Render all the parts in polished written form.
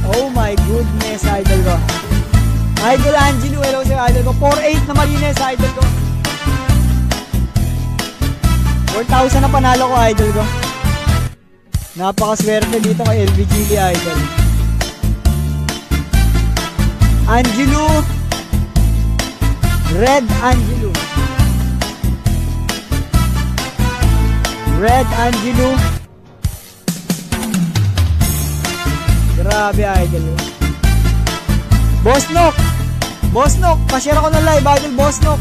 Oh my goodness, idol ko. Idol Angelo, hello sa'yo, idol ko. 4-8 na malinis, idol ko. 4,000 na panalo ko, idol ko. Napakaswerte dito kay LVGD, idol. Angelo. Red Angelo. Red Angelo. Grabe, idol. Boss Nok. Boss Nok, pa-share ako ng live, idol. Boss Nok.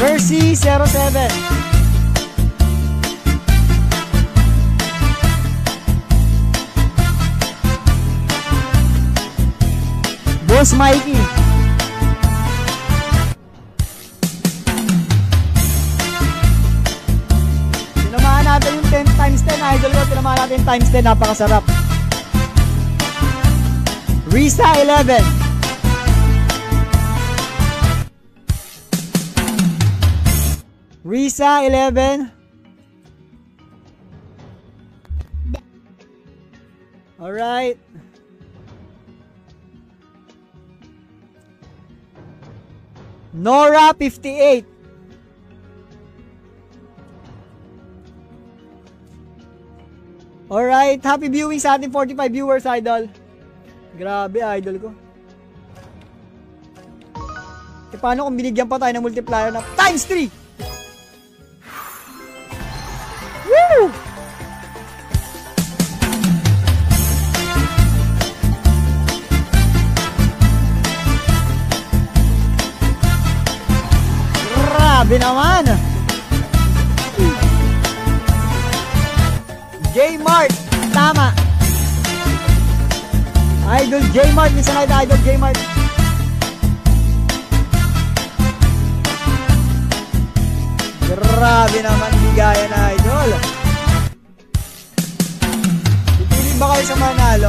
Mercy 07. Boss Mikey. Tinamaan natin yung 10 times 10, idol ko. Tinamaan natin yung times 10. Napakasarap. Risa 11. Risa 11. Alright. Nora 58. Alright, happy viewing sa ating 45 viewers, idol. Grabe, idol ko. E paano kung binigyan pa tayo ng multiplier na times 3? Woo! Grabe naman! J-Mart, tama. Idol J-Mart, minsan na Idol J-Mart. Grabe naman bigayan na, idol. Pipili ba kayo sa manalo?